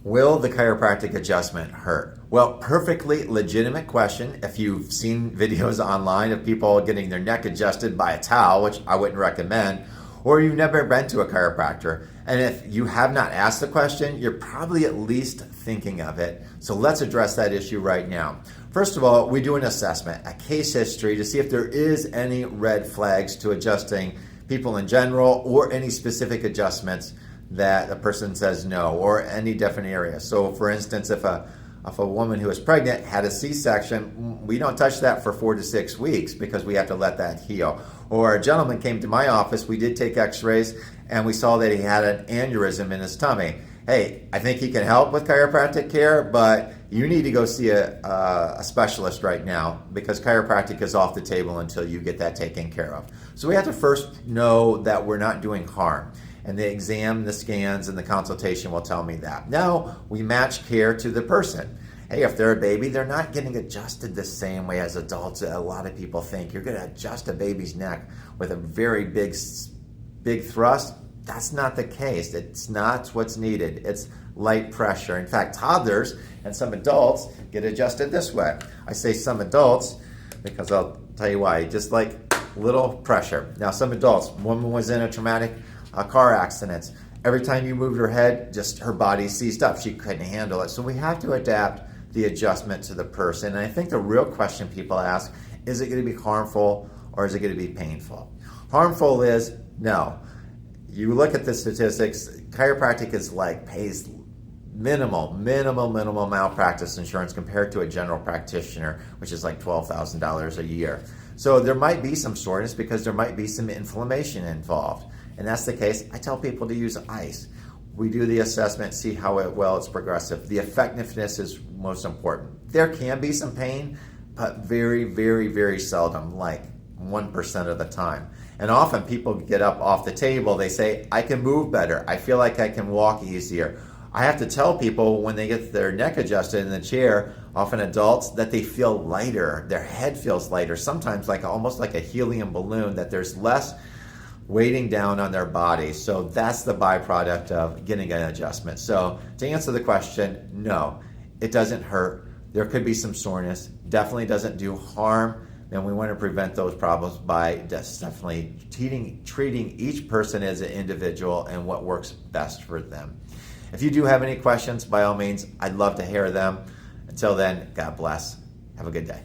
Will the chiropractic adjustment hurt? Well, perfectly legitimate question. If you've seen videos online of people getting their neck adjusted by a towel, which I wouldn't recommend, or you've never been to a chiropractor, and if you have not asked the question, you're probably at least thinking of it. So let's address that issue right now. First of all, we do an assessment, a case history, to see if there is any red flags to adjusting people in general or any specific adjustments that a person says no, or any different area. So for instance, if a woman who is pregnant had a C-section, we don't touch that for 4 to 6 weeks because we have to let that heal. Or a gentleman came to my office, we did take x-rays, and we saw that he had an aneurysm in his tummy. Hey, I think he can help with chiropractic care, but you need to go see a specialist right now because chiropractic is off the table until you get that taken care of. So we have to first know that we're not doing harm. And the exam, the scans, and the consultation will tell me that. Now, we match care to the person. Hey, if they're a baby, they're not getting adjusted the same way as adults. A lot of people think you're going to adjust a baby's neck with a very big thrust. That's not the case. It's not what's needed. It's light pressure. In fact, toddlers and some adults get adjusted this way. I say some adults because I'll tell you why. Just like little pressure. Now, some adults, woman was in a traumatic car accident. Every time you moved her head, just her body seized up. She couldn't handle it. So we have to adapt the adjustment to the person. And I think the real question people ask, is it going to be harmful or is it going to be painful? Harmful is no. You look at the statistics, chiropractic is pays minimal malpractice insurance compared to a general practitioner, which is like $12,000 a year. So there might be some soreness because there might be some inflammation involved. And that's the case. I tell people to use ice. We do the assessment, see how well it's progressive. The effectiveness is most important. There can be some pain, but very, very, very seldom, like 1% of the time. And often people get up off the table, they say, I can move better. I feel like I can walk easier. I have to tell people when they get their neck adjusted in the chair, often adults, that they feel lighter. Their head feels lighter, sometimes almost like a helium balloon, that there's less weighting down on their body. So that's the byproduct of getting an adjustment. So to answer the question, no, it doesn't hurt. There could be some soreness, definitely doesn't do harm, and we want to prevent those problems by definitely treating each person as an individual and what works best for them. If you do have any questions, by all means, I'd love to hear them. Until then, God bless. Have a good day.